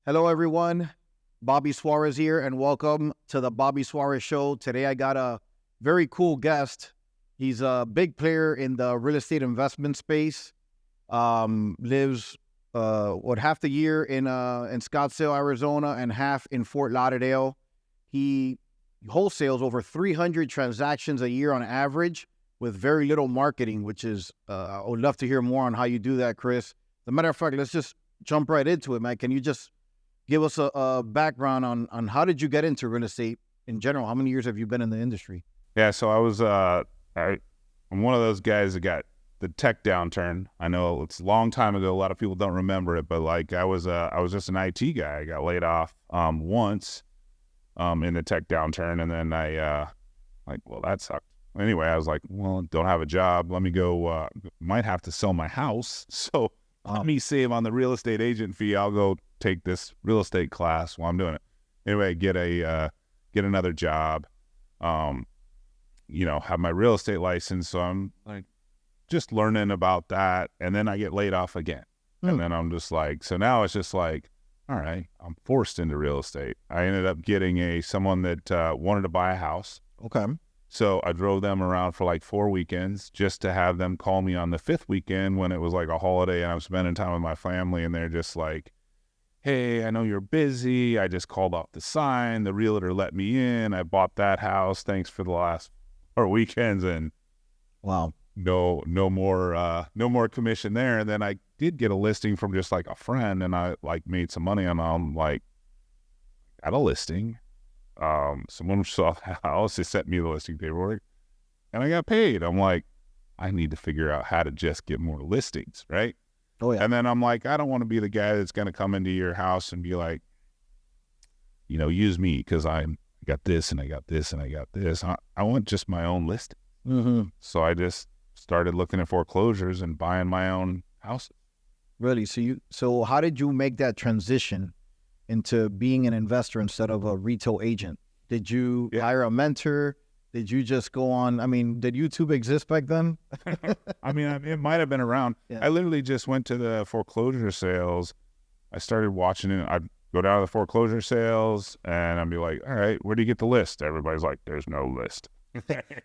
Hello, everyone. Bobby Suarez here, and welcome to the Bobby Suarez Show. Today, I got a very cool guest. He's a big player in the real estate investment space. Lives half the year in Scottsdale, Arizona, and half in Fort Lauderdale. He wholesales over 300 transactions a year on average, with very little marketing, which is I would love to hear more on how you do that, Chris. As a matter of fact, let's just jump right into it, man. Can you just give us a background on how did you get into real estate in general? How many years have you been in the industry? Yeah, so I'm one of those guys that got the tech downturn. I know it's a long time ago. A lot of people don't remember it, but like I was just an IT guy. I got laid off once in the tech downturn, and then well, that sucked. Anyway, I was like, well, don't have a job. Let me go. Might have to sell my house, so let me save on the real estate agent fee. I'll go take this real estate class while I'm doing it. Anyway, get another job. Have my real estate license. So I'm like just learning about that, and then I get laid off again. And then I'm just like, so now it's just like, all right, I'm forced into real estate. I ended up getting someone that wanted to buy a house. Okay. So I drove them around for like 4 weekends just to have them call me on the 5th weekend when it was like a holiday and I'm spending time with my family, and they're just like, hey, I know you're busy. I just called off the sign. The realtor let me in. I bought that house. Thanks for the last 4 weekends. And wow, no more commission there. And then I did get a listing from just like a friend, and I like made some money on them. Like, got a listing. Someone saw the house. They sent me the listing paperwork, and I got paid. I'm like, I need to figure out how to just get more listings, right? Oh yeah. And then I'm like, I don't want to be the guy that's going to come into your house and be like, use me because I got this and I got this and I got this. I want just my own listing. Mm-hmm. So I just started looking at foreclosures and buying my own houses. Really? So how did you make that transition into being an investor instead of a retail agent? Did you hire a mentor? Did you just go on? I mean, did YouTube exist back then? I mean, it might have been around. Yeah. I literally just went to the foreclosure sales. I started watching it. I'd go down to the foreclosure sales and I'd be like, all right, where do you get the list? Everybody's like, there's no list.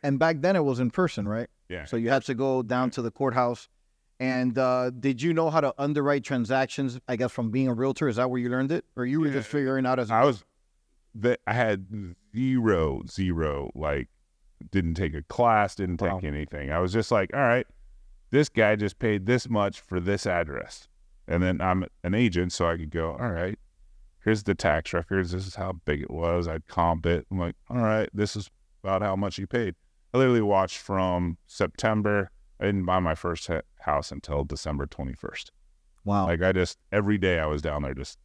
And back then it was in person, right? Yeah. So you had to go down to the courthouse. And did you know how to underwrite transactions, I guess, from being a realtor? Is that where you learned it? Or you were just figuring out as I had zero, like, didn't take a class, didn't take anything. I was just like, all right, this guy just paid this much for this address. And then I'm an agent, so I could go, all right, here's the tax records. This is how big it was. I'd comp it. I'm like, all right, this is about how much he paid. I literally watched from September. I didn't buy my first house until December 21st. Wow. Like every day I was down there just,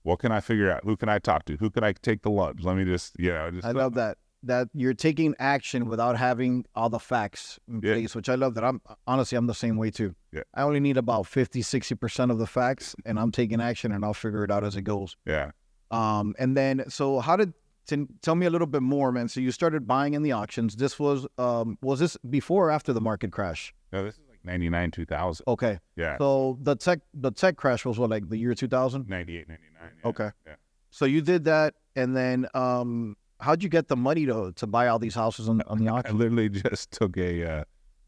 what can I figure out? Who can I talk to? Who can I take the lunch? Let me I love that you're taking action without having all the facts in place, which I love that. I'm the same way too. Yeah. I only need about 50-60% of the facts, and I'm taking action and I'll figure it out as it goes. Yeah. And then, so tell me a little bit more, man. So you started buying in the auctions. This was this before or after the market crash? No, this is like 99, 2000. Okay. Yeah. So the tech crash was what, like the year 2000? 98, 99. Yeah. Okay. Yeah. So you did that, and then how'd you get the money to buy all these houses on the auction? I literally just took a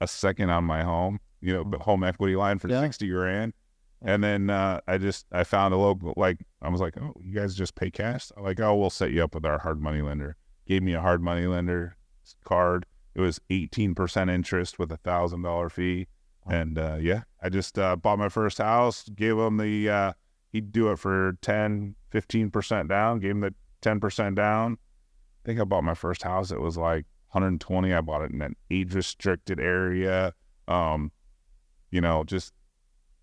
second on my home, the home equity line for 60 grand. And then I found a local, like, I was like, oh, you guys just pay cash? I'm like, oh, we'll set you up with our hard money lender. Gave me a hard money lender card. It was 18% interest with $1,000 fee. And I just bought my first house, gave him he'd do it for 10, 15% down, gave him the 10% down. I think I bought my first house. It was like 120. I bought it in an age restricted area. Just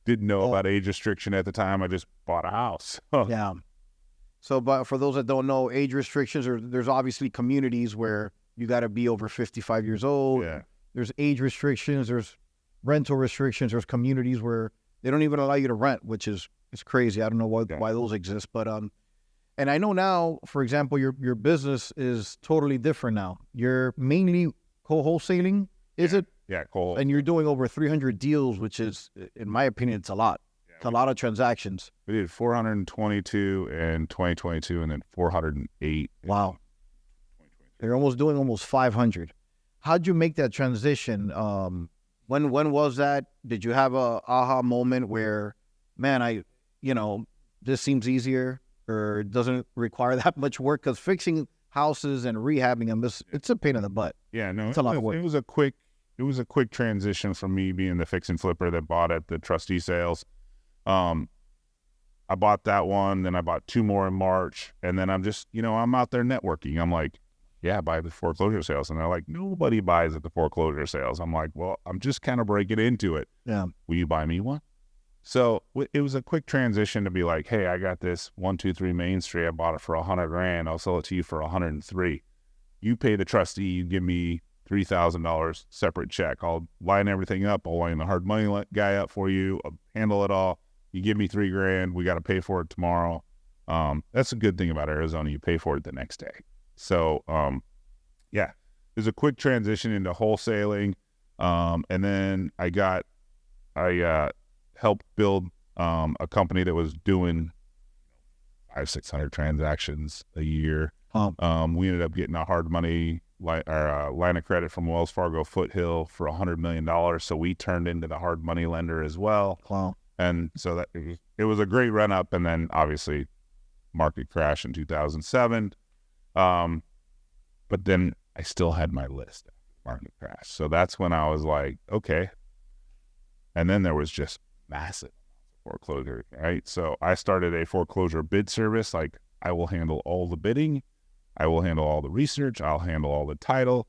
didn't know about age restriction at the time. I just bought a house. Yeah. So, but for those that don't know, age restrictions there's obviously communities where you got to be over 55 years old. Yeah. There's age restrictions. There's rental restrictions. There's communities where they don't even allow you to rent, which is crazy. I don't know why those exist, but and I know now, for example, your business is totally different now. You're mainly co-wholesaling, is it? Yeah, cool. And you're doing over 300 deals, which is, in my opinion, it's a lot. Yeah, It's a lot of transactions. We did 422 in 2022 and then 408. Wow. They're almost doing almost 500. How'd you make that transition? When was that? Did you have a aha moment where, man, this seems easier or it doesn't require that much work? Because fixing houses and rehabbing them, it's a pain in the butt. Yeah, no, it's a lot of work. It was a quick transition from me being the fix and flipper that bought at the trustee sales. I bought that one, then I bought 2 more in March, and then I'm just, I'm out there networking. I'm like, yeah, buy the foreclosure sales. And they're like, nobody buys at the foreclosure sales. I'm like, well, I'm just kind of breaking into it. Yeah. Will you buy me one? So it was a quick transition to be like, hey, I got this 123 Main Street. I bought it for $100,000. I'll sell it to you for $103,000. You pay the trustee. You give me $3,000 separate check. I'll line everything up. I'll line the hard money guy up for you. I'll handle it all. You give me $3,000. We got to pay for it tomorrow. That's a good thing about Arizona. You pay for it the next day. So, yeah, there's a quick transition into wholesaling. And then I helped build a company that was doing 500-600 transactions a year. We ended up getting a hard money line of credit from Wells Fargo Foothill for $100 million. So we turned into the hard money lender as well. Wow. And so that it was a great run up. And then obviously market crash in 2007. But then I still had my list after the market crash. So that's when I was like, okay. And then there was just massive foreclosure, right? So I started a foreclosure bid service. Like, I will handle all the bidding. I will handle all the research. I'll handle all the title.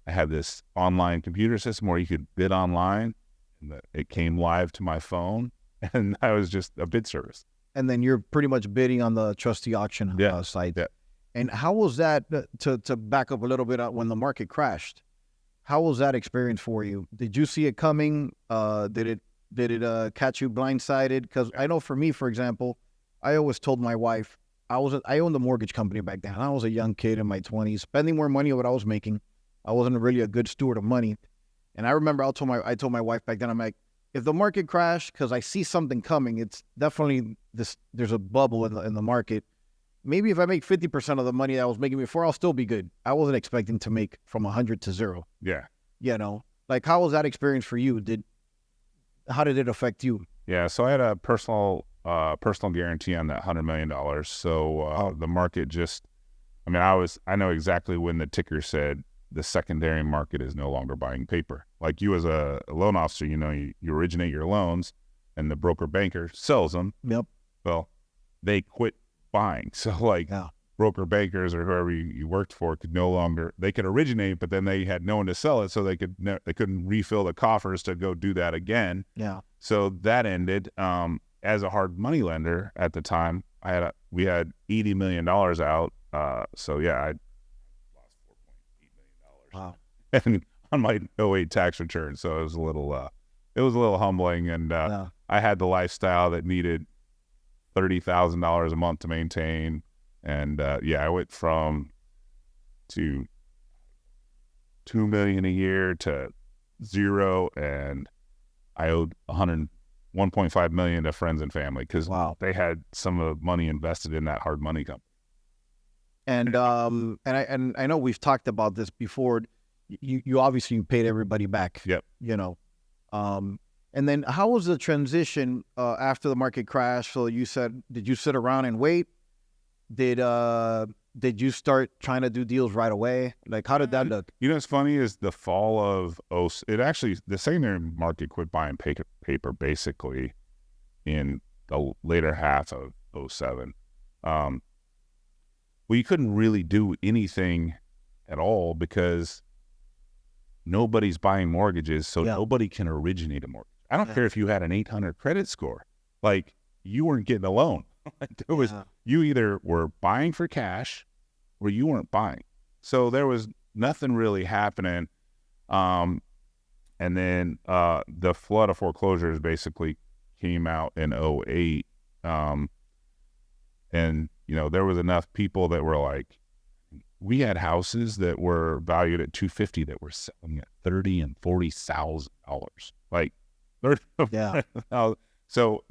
I had this online computer system where you could bid online, and it came live to my phone, and I was just a bid service. And then you're pretty much bidding on the trustee auction site. Yeah. And how was that, to back up a little bit, when the market crashed? How was that experience for you? Did you see it coming? Did it catch you blindsided? Because I know for me, for example, I always told my wife, I owned a mortgage company back then. I was a young kid in my 20s, spending more money than what I was making. I wasn't really a good steward of money. And I remember I told my wife back then, I'm like, if the market crashed, because I see something coming, it's definitely there's a bubble in the market. Maybe if I make 50% of the money that I was making before, I'll still be good. I wasn't expecting to make from 100 to 0. Yeah. Like, how was that experience for you? How did it affect you? Yeah. So I had a personal guarantee on that $100 million. So the market just, I know exactly when the ticker said the secondary market is no longer buying paper. Like, you as a loan officer, you originate your loans and the broker banker sells them. Yep. Well, they quit buying. So broker bankers or whoever you worked for they could originate, but then they had no one to sell it. So they couldn't refill the coffers to go do that again. Yeah. So that ended. As a hard money lender at the time, we had $80 million out. So yeah, I lost $4.8 million. Wow. And on my 08 tax return. So it was a little humbling. And I had the lifestyle that needed $30,000 a month to maintain. And I went from $2 million a year to 0, and I owed $1.5 million to friends and family because they had some of the money invested in that hard money company. And I know we've talked about this before. You obviously paid everybody back. Yep. And then how was the transition after the market crash? So you said, did you sit around and wait? Did you start trying to do deals right away? Like, how did that look? What's funny is the fall of the secondary market quit buying paper basically in the later half of 07. Well, you couldn't really do anything at all because nobody's buying mortgages, so nobody can originate a mortgage. I don't care if you had an 800 credit score. Like, you weren't getting a loan. You either were buying for cash or you weren't buying. So there was nothing really happening. And then the flood of foreclosures basically came out in 08. And, there was enough people that were like, we had houses that were valued at $250 that were selling at $30,000 and $40,000. Like, yeah. So,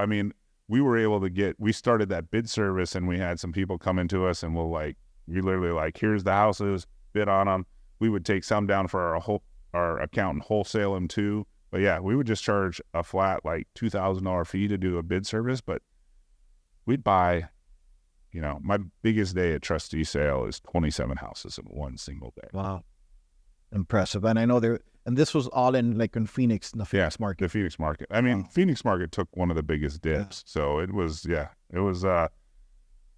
we were able to we started that bid service, and we had some people come into us, and we literally like, here's the houses, bid on them. We would take some down for our account and wholesale them too. But yeah, we would just charge a flat like $2,000 fee to do a bid service, but we'd buy, my biggest day at trustee sale is 27 houses in one single day. Wow. Impressive. And I know and this was all in Phoenix, in the Phoenix market. The Phoenix market. I mean, Phoenix market took one of the biggest dips. Yeah. So it was,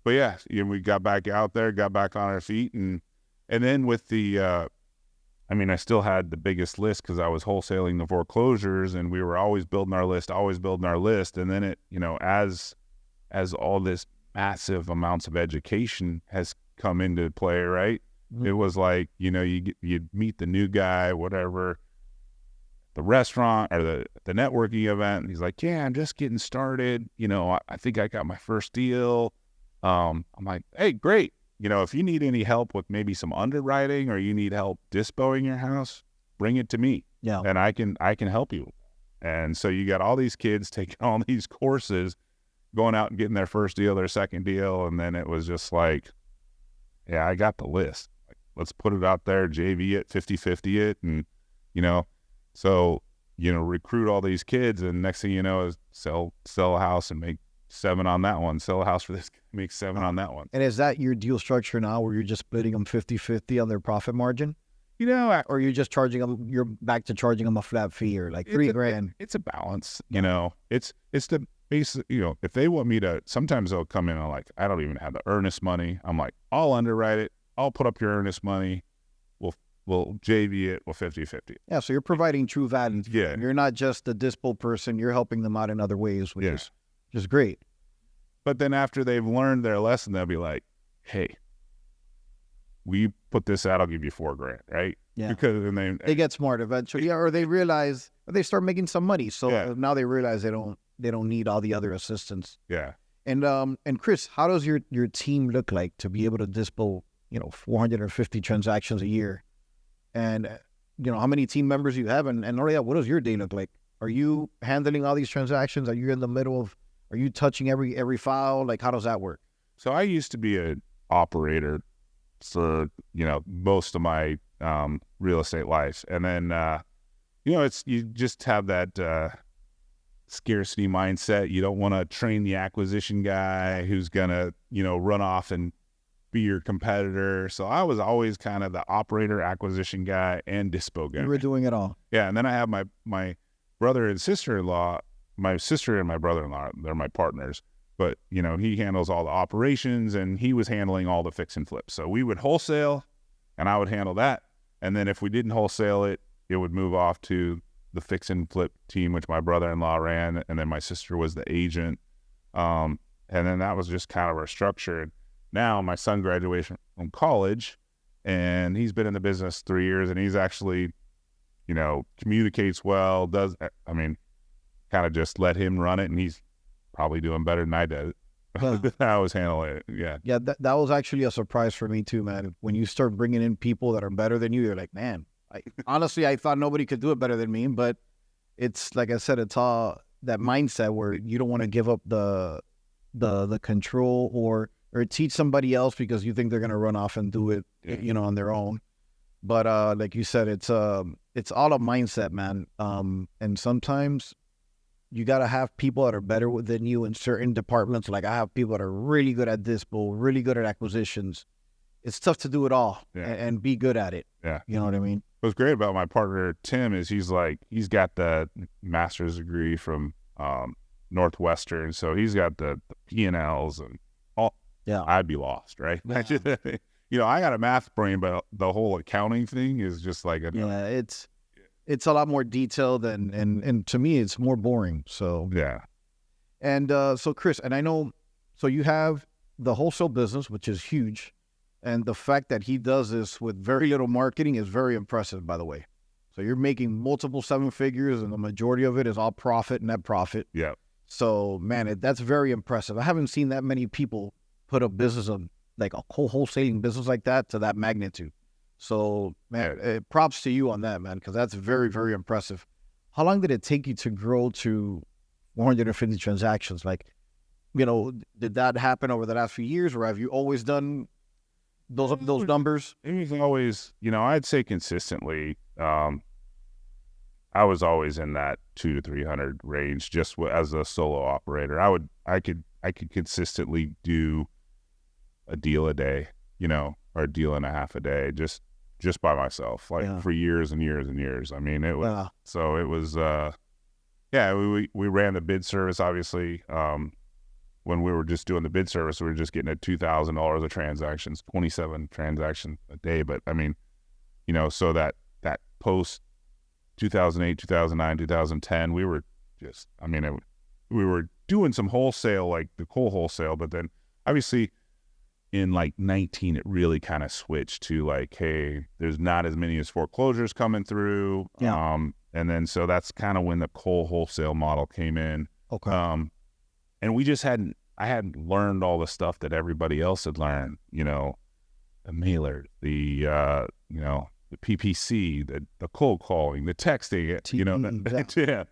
but yeah, we got back out there, got back on our feet. And then with the, I still had the biggest list because I was wholesaling the foreclosures, and we were always building our list. And then it, as all this massive amounts of education has come into play, right? Mm-hmm. It was like, you'd meet the new guy, whatever, the restaurant or the networking event. And he's like, yeah, I'm just getting started. I think I got my first deal. I'm like, hey, great. If you need any help with maybe some underwriting, or you need help dispoing your house, bring it to me. Yeah. And I can help you. And so you got all these kids taking all these courses, going out and getting their first deal, their second deal. And then it was just like, yeah, I got the list. Like, let's put it out there, JV it, 50-50 it. And, recruit all these kids. And next thing you know is sell a house and make 7 on that one. Sell a house for this, make 7 on that one. And is that your deal structure now, where you're just splitting them 50-50 on their profit margin? Or you're just charging them, you're back to charging them a flat fee, or like $3,000? It's a balance, it's the basic, if they want me to, sometimes they'll come in and like, I don't even have the earnest money. I'm like, I'll underwrite it. I'll put up your earnest money. We'll JV it. We'll 50-50. Yeah. So you're providing true value. Yeah. You're not just a dispo person. You're helping them out in other ways, which is great. But then after they've learned their lesson, they'll be like, hey, we put this out, I'll give you $4,000, right? Yeah. Because they get smart eventually, or they realize, or they start making some money. So now they realize they don't need all the other assistance. Yeah. And Chris, how does your team look like to be able to dispo, 450 transactions a year? And how many team members you have, and what does your day look like? Are you handling all these transactions? Are you in the middle of, are you touching every file? Like, how does that work? So I used to be an operator for, most of my real estate life. And then, you just have that scarcity mindset. You don't want to train the acquisition guy who's going to, run off and be your competitor. So I was always kind of the operator, acquisition guy, and dispo guy. You were doing it all. Yeah. And then I have my brother and sister-in-law. My sister and my brother-in-law, they're my partners. But, he handles all the operations, and he was handling all the fix and flip. So we would wholesale, and I would handle that. And then if we didn't wholesale it, it would move off to the fix and flip team, which my brother-in-law ran, and then my sister was the agent. And then that was just kind of our structure. And now my son graduated from college, and he's been in the business 3 years, and he's actually, communicates well, kind of just let him run it, and he's probably doing better than I did. I was handling it. Yeah. Yeah. That was actually a surprise for me too, man. When you start bringing in people that are better than you, you're like, man, honestly, I thought nobody could do it better than me, but it's like I said, it's all that mindset where you don't want to give up the control or teach somebody else because you think they're going to run off and do it, on their own. But like you said, it's all a mindset, man. And sometimes you got to have people that are better than you in certain departments. Like I have people that are really good at dispo, really good at acquisitions. It's tough to do it all and be good at it. Yeah. You know what I mean? What's great about my partner, Tim, is he's got the master's degree from Northwestern. So he's got the P&Ls and all. Yeah. I'd be lost, right? Yeah. I got a math brain, but the whole accounting thing is just like it's a lot more detailed and to me it's more boring. So yeah. And so Chris, and I know, so you have the wholesale business, which is huge, and the fact that he does this with very little marketing is very impressive, by the way. So you're making multiple 7 figures, and the majority of it is all profit, net profit. Yeah. So man, that's very impressive. I haven't seen that many people put a business of like a whole wholesaling business like that to that magnitude. So, man, props to you on that, man, because that's very, very impressive. How long did it take you to grow to 450 transactions? Like, did that happen over the last few years, or have you always done those numbers? It was always, I'd say consistently. I was always in that 200 to 300 range, just as a solo operator. I could consistently do a deal a day, or a deal and a half a day, just by myself, for years and years and years. I mean, it was so it was. We ran the bid service, obviously. When we were just doing the bid service, we were just getting at $2,000 of transactions, 27 transactions a day. But I mean, so that post 2008, 2009, 2010, we were just, we were doing some wholesale, like the coal wholesale, but then obviously in like 19, it really kind of switched to like, hey, there's not as many as foreclosures coming through. Yeah. And then, so that's kind of when the coal wholesale model came in. Okay. And I hadn't learned all the stuff that everybody else had learned, the mailer, the PPC, the cold calling, the texting,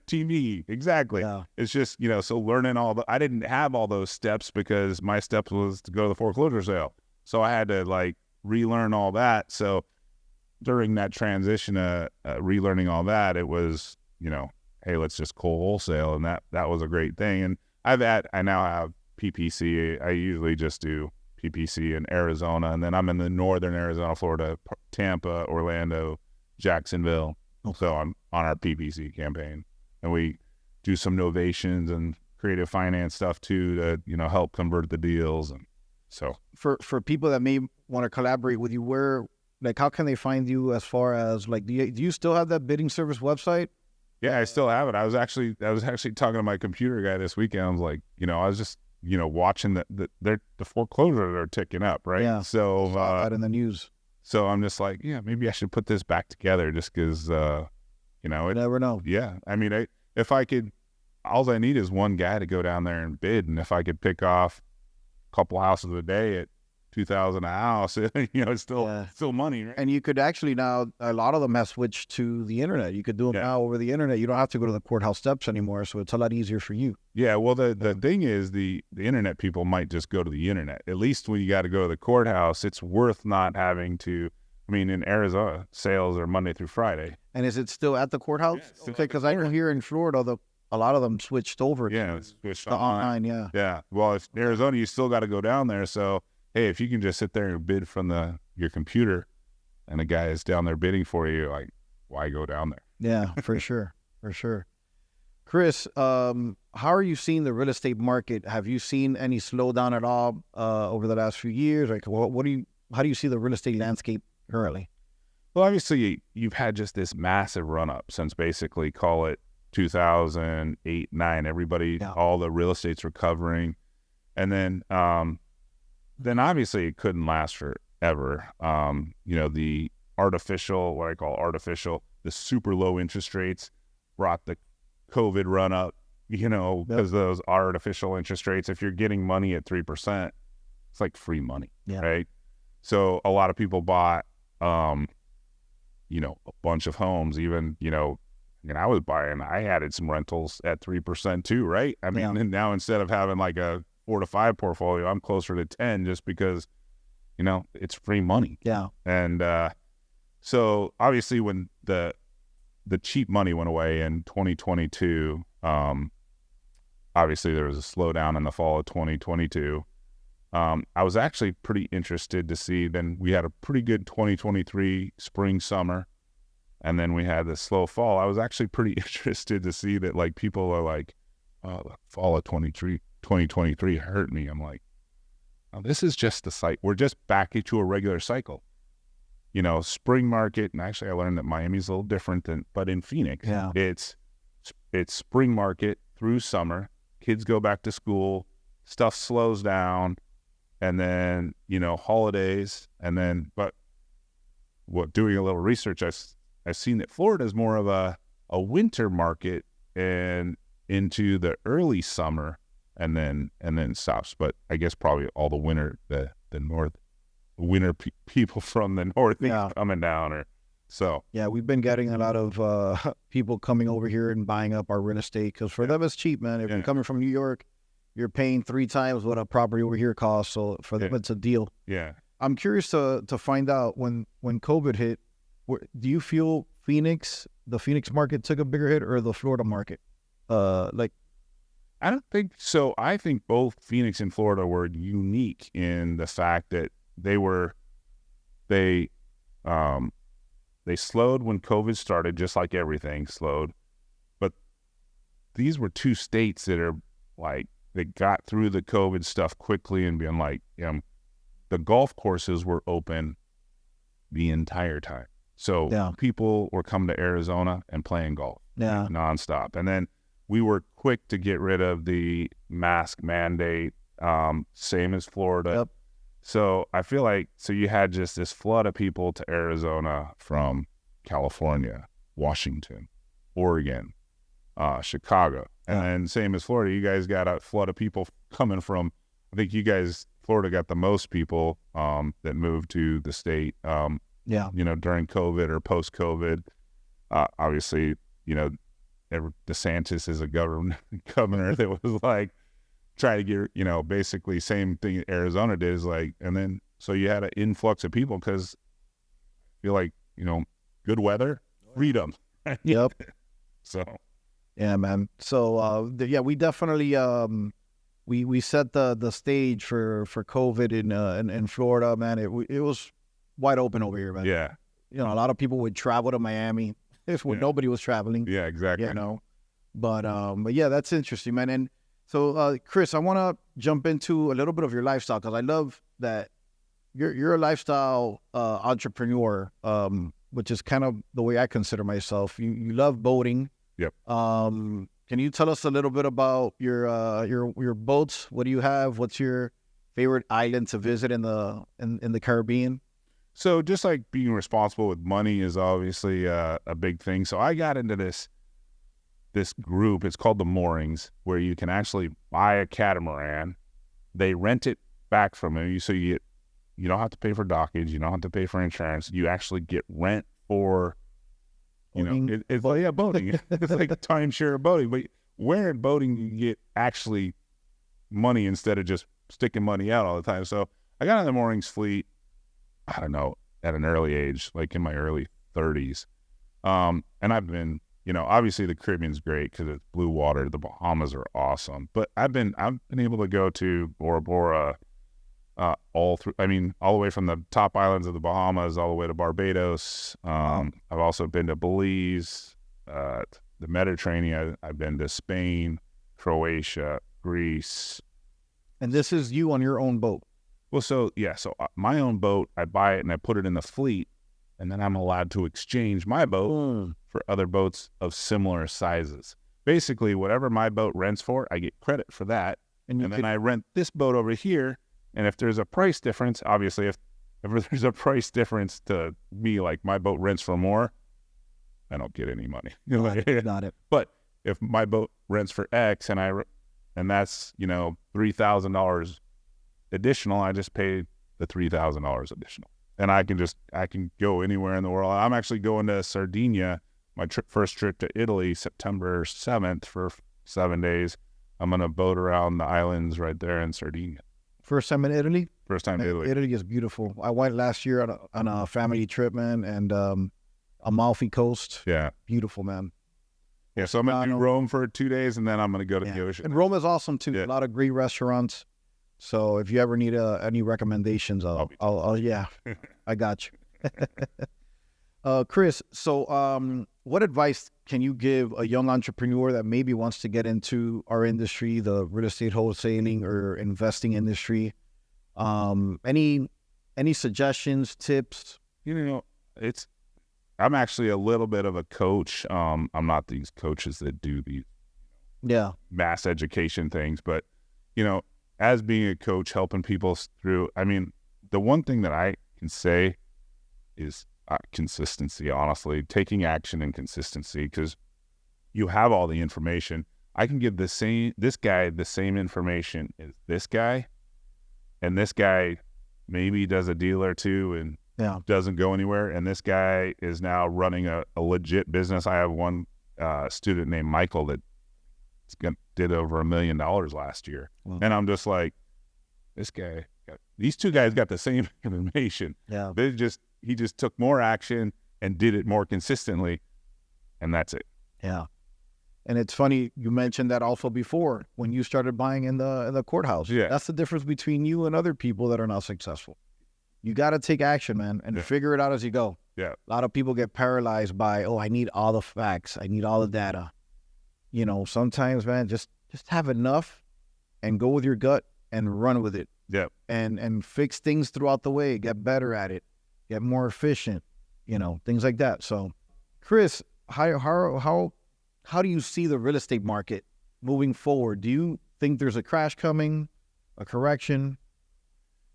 TV, exactly. Yeah. It's just, so learning I didn't have all those steps because my step was to go to the foreclosure sale. So I had to like relearn all that. So during that transition, relearning all that, it was, hey, let's just cold wholesale. And that was a great thing. And I now have PPC. I usually just do PPC in Arizona, and then I'm in the northern Arizona, Florida, Tampa, Orlando, Jacksonville. So I'm on our PPC campaign, and we do some novations and creative finance stuff too to help convert the deals. And so for people that may want to collaborate with you, how can they find you? As far as like, do you still have that bidding service website? Yeah, I still have it. I was actually talking to my computer guy this weekend. I was like, I was just watching the foreclosures are ticking up, right? Yeah. So that in the news. So I'm just like, yeah, maybe I should put this back together, just because you never know. Yeah, I mean, if I could, all I need is one guy to go down there and bid, and if I could pick off a couple houses a day at $2,000 a house, it's still money, right? And you could actually now, a lot of them have switched to the internet. You could do them now over the internet. You don't have to go to the courthouse steps anymore, so it's a lot easier for you. Yeah, well, the thing is, the internet people might just go to the internet. At least when you got to go to the courthouse, it's worth not having to. I mean, in Arizona, sales are Monday through Friday. And is it still at the courthouse? Yeah, okay, because I know here in Florida, a lot of them switched over to switched online. Yeah. Well, if in Arizona, you still got to go down there, so hey, if you can just sit there and bid from your computer, and the guy is down there bidding for you, like, why go down there? Yeah, for sure, for sure. Chris, how are you seeing the real estate market? Have you seen any slowdown at all over the last few years? Like, how do you see the real estate landscape currently? Well, obviously, you've had just this massive run up since basically, call it 2008, 9. Everybody, all the real estate's recovering, and then obviously it couldn't last forever. The artificial, what I call artificial, the super low interest rates brought the COVID run up, because those artificial interest rates, if you're getting money at 3%, it's like free money, right? So a lot of people bought, a bunch of homes, even, I was buying, I added some rentals at 3% too, right? I mean, and now instead of having like a 4 to 5 portfolio, I'm closer to 10 just because, it's free money. Yeah. And so obviously when the cheap money went away in 2022, obviously there was a slowdown in the fall of 2022. I was actually pretty interested to see, then we had a pretty good 2023 spring, summer, and then we had the slow fall. I was actually pretty interested to see that, like, people are like, oh, the fall of 2023 hurt me. I'm like, oh, this is just the cycle. We're just back into a regular cycle. Spring market, and actually I learned that Miami's a little different but in Phoenix, it's spring market through summer. Kids go back to school, stuff slows down, and then, holidays, and then, but doing a little research, I've seen that Florida is more of a winter market and into the early summer, and then stops. But I guess probably all the winter, the people from the north coming down, or so. Yeah, we've been getting a lot of people coming over here and buying up our real estate, because for them it's cheap, man. If you're coming from New York, you're paying 3 times what a property over here costs. So for them, it's a deal. Yeah. I'm curious to find out when COVID hit, do you feel the Phoenix market took a bigger hit or the Florida market? I don't think so. I think both Phoenix and Florida were unique in the fact that they slowed when COVID started, just like everything slowed. But these were 2 states that are like, they got through the COVID stuff quickly and being like, the golf courses were open the entire time. So people were coming to Arizona and playing golf nonstop. And then we were quick to get rid of the mask mandate, same as Florida. Yep. So I feel like, you had just this flood of people to Arizona from California, Washington, Oregon, Chicago. And then same as Florida, you guys got a flood of people coming from, I think Florida got the most people that moved to the state, during COVID or post-COVID. Obviously, DeSantis is a governor that was like, try to get, basically same thing Arizona did is like, and then, so you had an influx of people because I feel like, good weather, freedom. Yep. So. Yeah, man. So, we definitely, we set the stage for COVID in Florida, man. It was wide open over here, man. Yeah. A lot of people would travel to Miami when nobody was traveling. Yeah, exactly. But yeah, that's interesting, man. And so, Chris, I want to jump into a little bit of your lifestyle because I love that you're a lifestyle entrepreneur, which is kind of the way I consider myself. You love boating. Yep. Can you tell us a little bit about your boats? What do you have? What's your favorite island to visit in the Caribbean? So just like being responsible with money is obviously a big thing. So I got into this group. It's called the Moorings, where you can actually buy a catamaran. They rent it back from you, so you don't have to pay for dockage. You don't have to pay for insurance. You actually get rent for. Boating. It's like boating. It's like timeshare boating. But where in boating you get actually money instead of just sticking money out all the time. So I got on the Moorings fleet, I don't know, at an early age, like in my early 30s. And I've been, obviously the Caribbean's great because it's blue water. The Bahamas are awesome. But I've been able to go to Bora Bora, all the way from the top islands of the Bahamas all the way to Barbados. I've also been to Belize, the Mediterranean. I've been to Spain, Croatia, Greece. And this is you on your own boat? Well, so my own boat, I buy it and I put it in the fleet, and then I'm allowed to exchange my boat for other boats of similar sizes. Basically, whatever my boat rents for, I get credit for that. And then I rent this boat over here. And if there's a price difference, obviously, if there's a price difference to me, like my boat rents for more, I don't get any money. Got it. But if my boat rents for X and that's $3,000 additional, I just pay the $3,000 additional, and I can go anywhere in the world. I'm actually going to Sardinia, my first trip to Italy, September 7th for 7 days. I'm gonna boat around the islands right there in Sardinia. First time in Italy? First time in Italy. Italy is beautiful. I went last year on a family trip, man, and Amalfi Coast. Yeah. Beautiful, man. Yeah, so I'm going to do Rome for 2 days, and then I'm going to go to the ocean. And Rome is awesome, too. Yeah. A lot of great restaurants. So if you ever need any recommendations, I'll I got you. Chris, so what advice can you give a young entrepreneur that maybe wants to get into our industry, the real estate wholesaling or investing industry? Any suggestions, tips? I'm actually a little bit of a coach. I'm not these coaches that do these mass education things, but as being a coach, helping people through, the one thing that I can say is consistency, honestly, taking action and consistency, because you have all the information. I can give this guy the same information as this guy, and this guy maybe does a deal or two and doesn't go anywhere, and this guy is now running a legit business. I have one student named Michael that did over $1 million last year. Wow. And I'm just like, these two guys got the same information. Yeah. He just took more action and did it more consistently, and that's it. Yeah. And it's funny, you mentioned that also before when you started buying in the courthouse. Yeah. That's the difference between you and other people that are not successful. You got to take action, man, and figure it out as you go. Yeah. A lot of people get paralyzed by, I need all the facts. I need all the data. You know, sometimes, man, just have enough and go with your gut and run with it. Yeah. And fix things throughout the way, get better at it, get more efficient, things like that. So, Chris, how do you see the real estate market moving forward? Do you think there's a crash coming, a correction?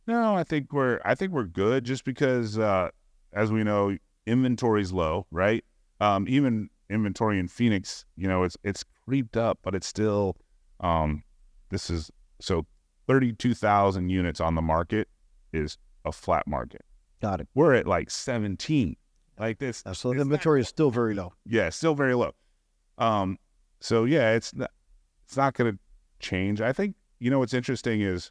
No, I think we're good just because, as we know, inventory's low, right? Even inventory in Phoenix, it's creeped up, but it's still, 32,000 units on the market is a flat market. Got it. We're at like 17, like this. So the inventory is still very low. Yeah, still very low. So yeah, it's not going to change. I think, what's interesting is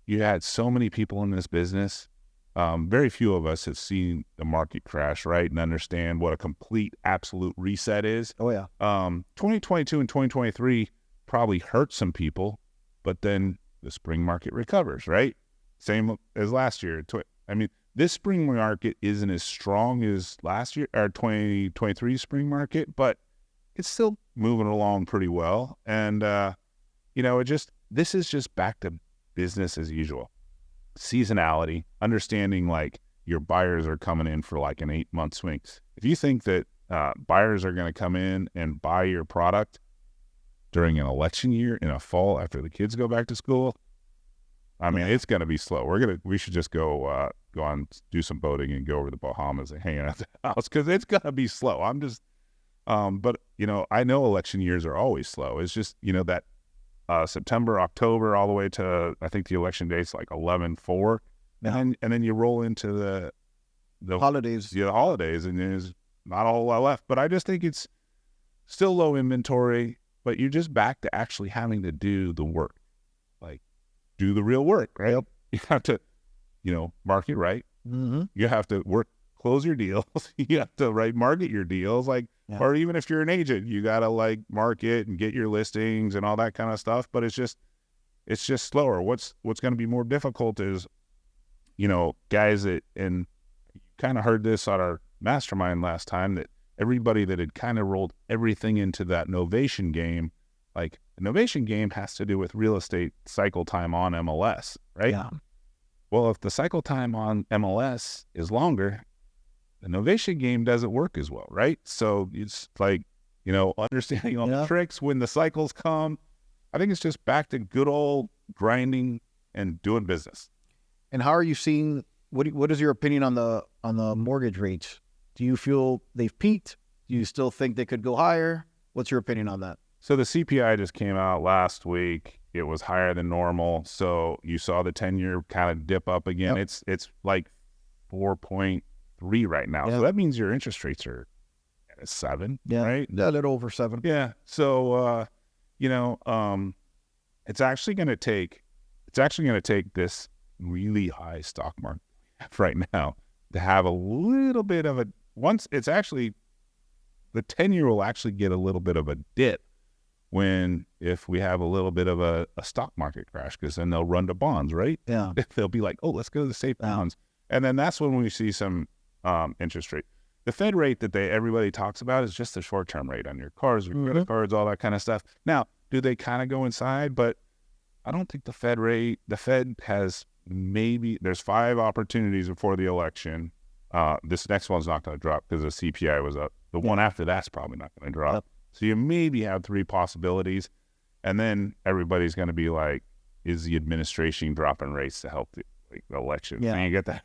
you had so many people in this business. Very few of us have seen the market crash, right? And understand what a complete, absolute reset is. Oh yeah. 2022 and 2023 probably hurt some people, but then the spring market recovers, right? Same as last year. This spring market isn't as strong as last year, or 2023 spring market, but it's still moving along pretty well. And, this is just back to business as usual. Seasonality, understanding like your buyers are coming in for like an 8-month swings. If you think that buyers are going to come in and buy your product during an election year in a fall after the kids go back to school, it's going to be slow. We should just go do some boating and go over the Bahamas and hang out at the house because it's going to be slow. But I know election years are always slow. It's just, that September, October, all the way to, I think the election date's like 11/4. Yeah. And then you roll into the holidays. The holidays, and there's not a whole lot left. But I just think it's still low inventory, but you're just back to actually having to do the work. Like, do the real work, right? Yep. You have to, market right. Mm-hmm. You have to close your deals. You have to market your deals, or even if you're an agent, you got to market and get your listings and all that kind of stuff. But it's just slower. What's going to be more difficult is, guys and you kind of heard this on our mastermind last time, that everybody that had kind of rolled everything into that novation game, the novation game has to do with real estate cycle time on MLS, right? Yeah. Well, if the cycle time on MLS is longer, the novation game doesn't work as well, right? So it's understanding all the tricks when the cycles come. I think it's just back to good old grinding and doing business. And how are you seeing? What is your opinion on the mortgage rates? Do you feel they've peaked? Do you still think they could go higher? What's your opinion on that? So the CPI just came out last week. It was higher than normal. So you saw the 10-year kind of dip up again. Yep. It's like 4.3 right now. Yep. So that means your interest rates are at a 7, right? Yeah, a little over 7. Yeah. So, it's actually going to take this really high stock market right now to have a little bit of the 10-year will actually get a little bit of a dip if we have a little bit of a stock market crash, because then they'll run to bonds, right? Yeah. They'll be like, oh, let's go to the safe bonds. And then that's when we see some interest rate. The Fed rate that everybody talks about is just the short-term rate on your cars, your credit cards, all that kind of stuff. Now, do they kind of go inside? But I don't think the Fed has there's 5 opportunities before the election. This next one's not going to drop because the CPI was up. The one after that's probably not going to drop. Yep. So you maybe have 3 possibilities. And then everybody's going to be like, is the administration dropping rates to help the election? Yeah. And you get that.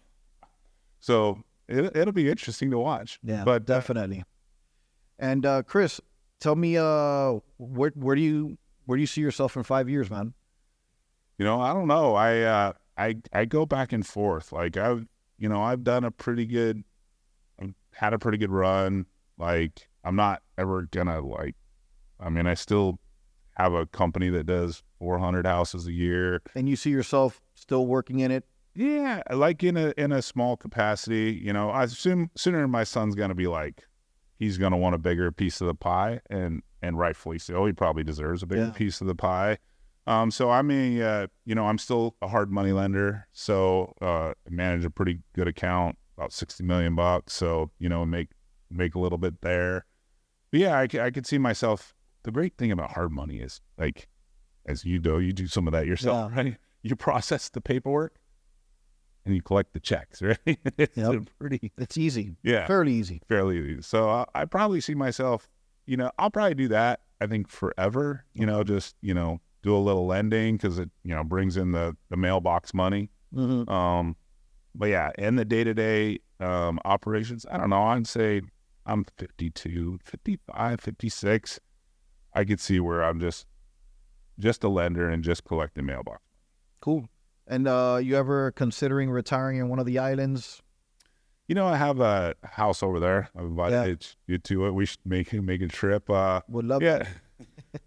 So it'll be interesting to watch. Yeah, but definitely. And Chris, tell me, where do you see yourself in 5 years, man? I don't know. I go back and forth. I've done had a pretty good run. I'm not ever gonna I still have a company that does 400 houses a year. And you see yourself still working in it? Yeah, like in a small capacity. You know, I assume sooner my son's gonna be like, he's gonna want a bigger piece of the pie, and rightfully so. He probably deserves a bigger piece of the pie. So I mean, you know, I'm still a hard money lender, so I manage a pretty good account, about $60 million. So you know, make a little bit there. But yeah, I could see myself. The great thing about hard money is, like, as you do some of that yourself, right? You process the paperwork and you collect the checks, right? It's easy. Yeah. Fairly easy. Fairly easy. So I probably see myself, you know, I'll probably do that, I think, forever, you know, just, you know, do a little lending because it, you know, brings in the mailbox money. Mm-hmm. But yeah, in the day-to-day operations, I don't know, I'd say I'm 52, 55, 56. I could see where I'm just a lender and just collecting mailbox. Cool. And you ever considering retiring in one of the islands? You know, I have a house over there. I've invited you to it. We should make a trip. Would love it.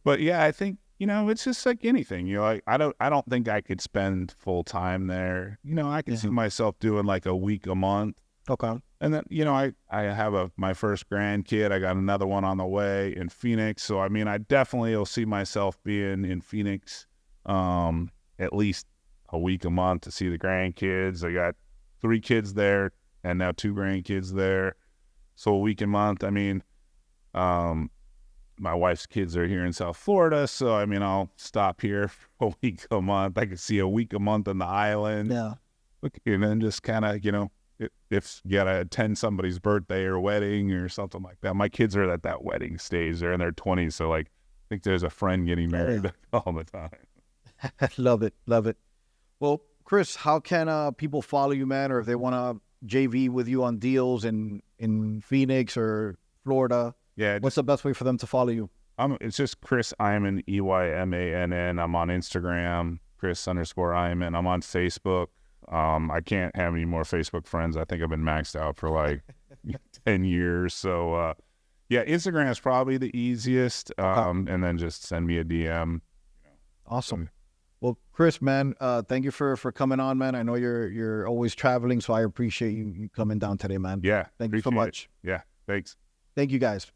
But yeah, I think, you know, it's just like anything. You know, like I don't think I could spend full time there. You know, I can see myself doing like a week a month. Okay. And then, you know, I have my first grandkid. I got another one on the way in Phoenix. So, I mean, I definitely will see myself being in Phoenix at least a week a month to see the grandkids. I got 3 kids there and now 2 grandkids there. So a week a month. I mean, my wife's kids are here in South Florida. So, I mean, I'll stop here for a week a month. I could see a week a month on the island. Yeah. And then just kind of, you know, if you gotta attend somebody's birthday or wedding or something like that. My kids are at that wedding stage. They're in their 20s, so like I think there's a friend getting married all the time. Love it. Well, Chris, how can people follow you, man, or if they want to JV with you on deals in Phoenix or Florida? Yeah. What's the best way for them to follow you? It's just Chris Eymann, Eymann. I'm on Instagram, Chris_Eymann. I'm on Facebook. I can't have any more Facebook friends. I think I've been maxed out for like 10 years. So, yeah, Instagram is probably the easiest. And then just send me a DM. Awesome. Well, Chris, man, thank you for coming on, man. I know you're always traveling, so I appreciate you coming down today, man. Yeah. Thank you so much. Yeah. Thanks. Thank you, guys.